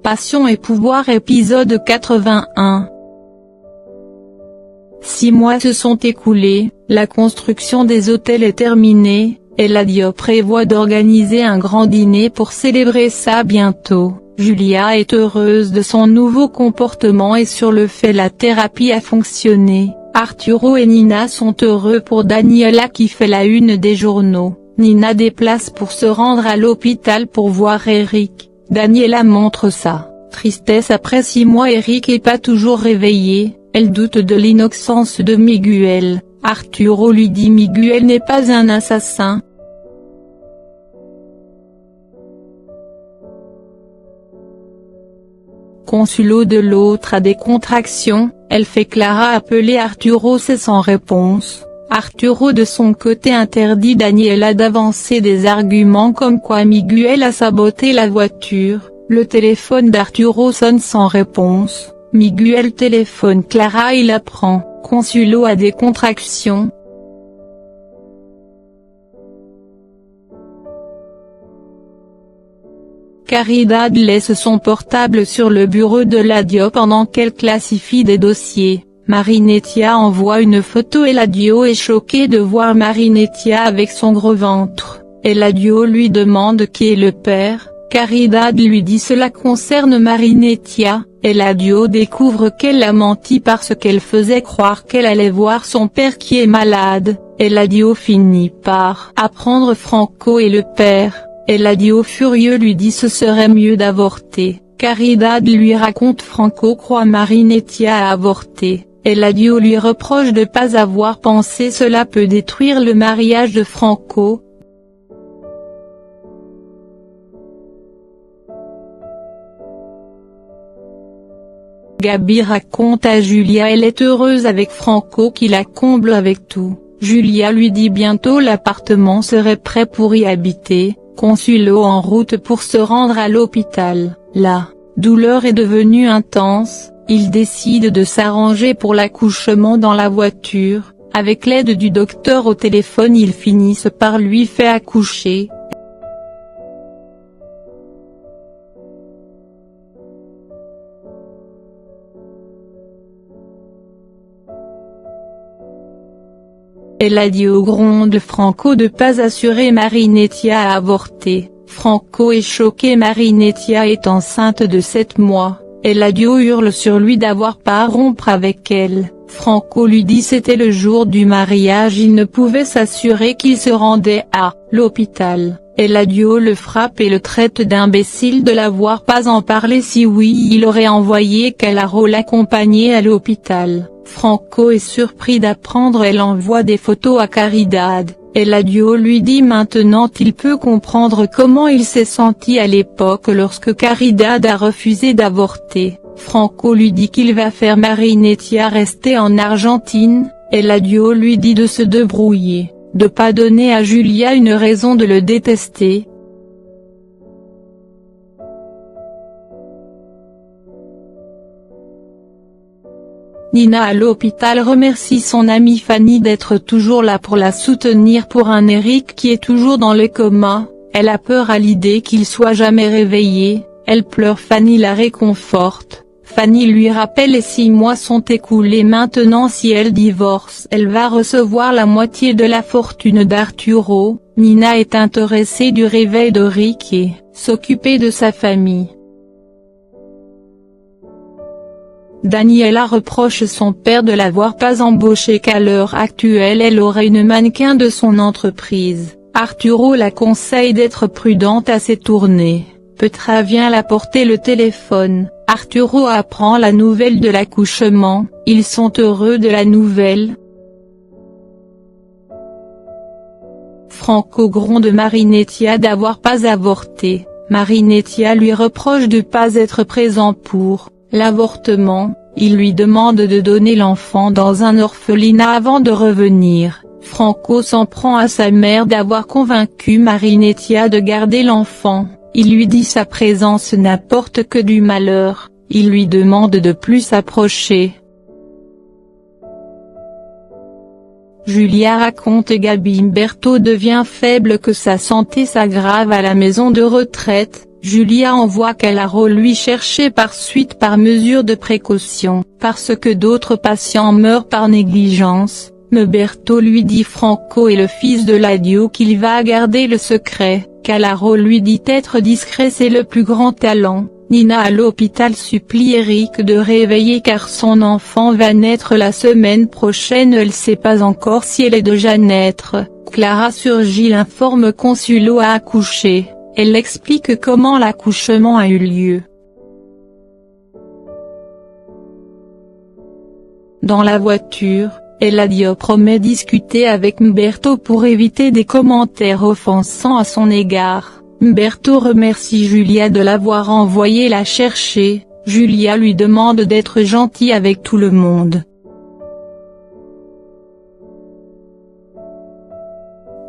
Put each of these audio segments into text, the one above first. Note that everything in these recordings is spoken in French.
Passion et pouvoir épisode 81. 6 mois se sont écoulés, la construction des hôtels est terminée, Eladio prévoit d'organiser un grand dîner pour célébrer ça bientôt. Julia est heureuse de son nouveau comportement et sur le fait la thérapie a fonctionné. Arturo et Nina sont heureux pour Daniela qui fait la une des journaux. Nina déplace pour se rendre à l'hôpital pour voir Eric. Daniela montre sa tristesse après 6 mois. Eric est pas toujours réveillé, elle doute de l'innocence de Miguel. Arturo lui dit Miguel n'est pas un assassin. Consuelo de l'autre a des contractions, elle fait Clara appeler Arturo, c'est sans réponse. Arturo de son côté interdit Daniela d'avancer des arguments comme quoi Miguel a saboté la voiture. Le téléphone d'Arturo sonne sans réponse, Miguel téléphone Clara, il apprend, Consuelo a des contractions. Caridad laisse son portable sur le bureau de Eladio pendant qu'elle classifie des dossiers. Marinettia envoie une photo. Eladio est choqué de voir Marinettia avec son gros ventre. Eladio lui demande qui est le père. Caridad lui dit cela concerne Marinettia. Eladio découvre qu'elle a menti parce qu'elle faisait croire qu'elle allait voir son père qui est malade. Eladio finit par apprendre Franco est le père. Eladio furieux lui dit ce serait mieux d'avorter. Caridad lui raconte Franco croit Marinettia a avorté. Eladio lui reproche de pas avoir pensé cela peut détruire le mariage de Franco. Gabi raconte à Julia elle est heureuse avec Franco qui la comble avec tout. Julia lui dit bientôt l'appartement serait prêt pour y habiter. Consuelo en route pour se rendre à l'hôpital. La douleur est devenue intense, il décide de s'arranger pour l'accouchement dans la voiture. Avec l'aide du docteur au téléphone ils finissent par lui faire accoucher. Eladio gronde Franco de pas assurer Marinettia à avorter. Franco est choqué, Marinettia est enceinte de 7 mois. Eladio hurle sur lui d'avoir pas à rompre avec elle. Franco lui dit c'était le jour du mariage, il ne pouvait s'assurer qu'il se rendait à l'hôpital. Eladio le frappe et le traite d'imbécile de l'avoir pas en parlé, si oui il aurait envoyé Calaro l'accompagner à l'hôpital. Franco est surpris d'apprendre, elle envoie des photos à Caridad. Eladio lui dit maintenant il peut comprendre comment il s'est senti à l'époque lorsque Caridad a refusé d'avorter. Franco lui dit qu'il va faire Marinettia rester en Argentine. Eladio lui dit de se débrouiller, de pas donner à Julia une raison de le détester. Nina à l'hôpital remercie son amie Fanny d'être toujours là pour la soutenir pour un Eric qui est toujours dans le coma. Elle a peur à l'idée qu'il soit jamais réveillé, elle pleure. Fanny la réconforte. Fanny lui rappelle les 6 mois sont écoulés maintenant, si elle divorce elle va recevoir la moitié de la fortune d'Arturo. Nina est intéressée du réveil de Rick et s'occuper de sa famille. Daniela reproche son père de l'avoir pas embauché qu'à l'heure actuelle elle aurait une mannequin de son entreprise. Arturo la conseille d'être prudente à ses tournées. Petra vient la porter le téléphone. Arturo apprend la nouvelle de l'accouchement, ils sont heureux de la nouvelle. Franco gronde Marinettia d'avoir pas avorté. Marinettia lui reproche de pas être présent pour l'avortement, il lui demande de donner l'enfant dans un orphelinat avant de revenir. Franco s'en prend à sa mère d'avoir convaincu Marinettia de garder l'enfant, il lui dit sa présence n'apporte que du malheur, il lui demande de plus s'approcher. Julia raconte Gabi Umberto devient faible, que sa santé s'aggrave à la maison de retraite. Julia envoie Calaro lui chercher par mesure de précaution, parce que d'autres patients meurent par négligence. Umberto lui dit Franco est le fils de l'adio qu'il va garder le secret. Calaro lui dit être discret c'est le plus grand talent. Nina à l'hôpital supplie Eric de réveiller car son enfant va naître la semaine prochaine, elle sait pas encore si elle est déjà naître. Clara Surgil informe Consuelo a accouché, elle explique comment l'accouchement a eu lieu. Dans la voiture, Eladio promet discuter avec Umberto pour éviter des commentaires offensants à son égard. Umberto remercie Julia de l'avoir envoyé la chercher, Julia lui demande d'être gentil avec tout le monde.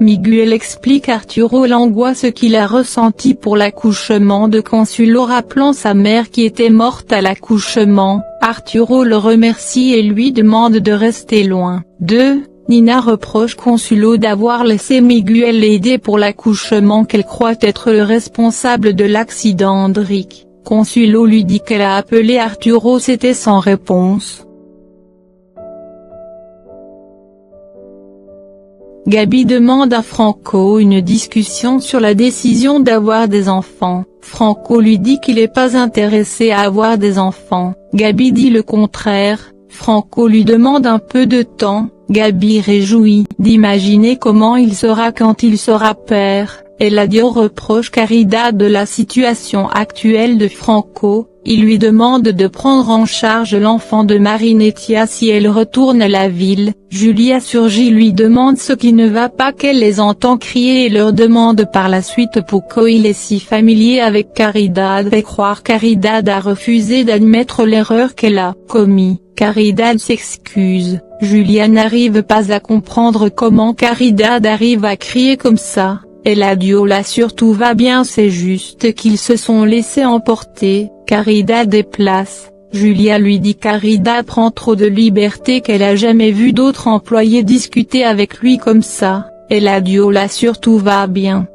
Miguel explique Arturo l'angoisse qu'il a ressentie pour l'accouchement de Consuelo rappelant sa mère qui était morte à l'accouchement. Arturo le remercie et lui demande de rester loin. 2. Nina reproche Consuelo d'avoir laissé Miguel l'aider pour l'accouchement qu'elle croit être le responsable de l'accident d'Eric. Consuelo lui dit qu'elle a appelé Arturo, c'était sans réponse. Gabi demande à Franco une discussion sur la décision d'avoir des enfants. Franco lui dit qu'il n'est pas intéressé à avoir des enfants. Gabi dit le contraire. Franco lui demande un peu de temps. Gabi réjouit d'imaginer comment il sera quand il sera père. Eladio reproche Caridad de la situation actuelle de Franco, il lui demande de prendre en charge l'enfant de Marinettia si elle retourne à la ville. Julia Surgil lui demande ce qui ne va pas qu'elle les entend crier et leur demande par la suite pourquoi il est si familier avec Caridad et croire Caridad a refusé d'admettre l'erreur qu'elle a commise. Caridad s'excuse, Julia n'arrive pas à comprendre comment Caridad arrive à crier comme ça. Eladio l'assure tout va bien, c'est juste qu'ils se sont laissés emporter. Caridad déplace. Julia lui dit Caridad prend trop de liberté, qu'elle a jamais vu d'autres employés discuter avec lui comme ça. Eladio l'assure tout va bien.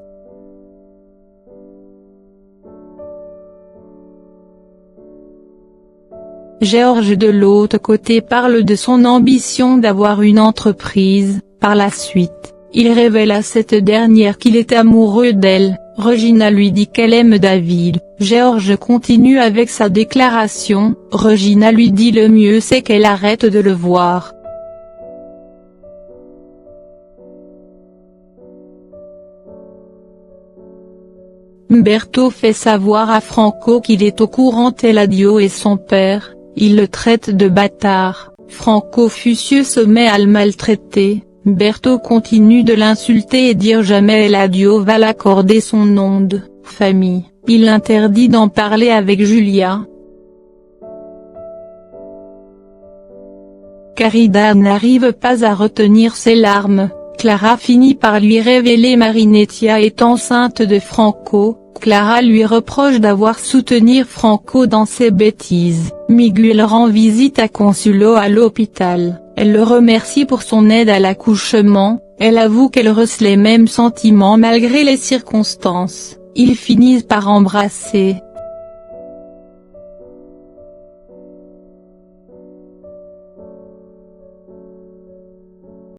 Georges de l'autre côté parle de son ambition d'avoir une entreprise. Par la suite, il révèle à cette dernière qu'il est amoureux d'elle. Regina lui dit qu'elle aime David. Georges continue avec sa déclaration. Regina lui dit le mieux c'est qu'elle arrête de le voir. Umberto fait savoir à Franco qu'il est au courant d'Eladio et son père, il le traite de bâtard. Franco furieux se met à le maltraiter. Umberto continue de l'insulter et dire jamais Eladio va l'accorder son nom de famille. Il l'interdit d'en parler avec Julia. Caridad n'arrive pas à retenir ses larmes. Clara finit par lui révéler Marinettia est enceinte de Franco. Clara lui reproche d'avoir soutenu Franco dans ses bêtises. Miguel rend visite à Consuelo à l'hôpital. Elle le remercie pour son aide à l'accouchement. Elle avoue qu'elle ressent les mêmes sentiments malgré les circonstances. Ils finissent par embrasser.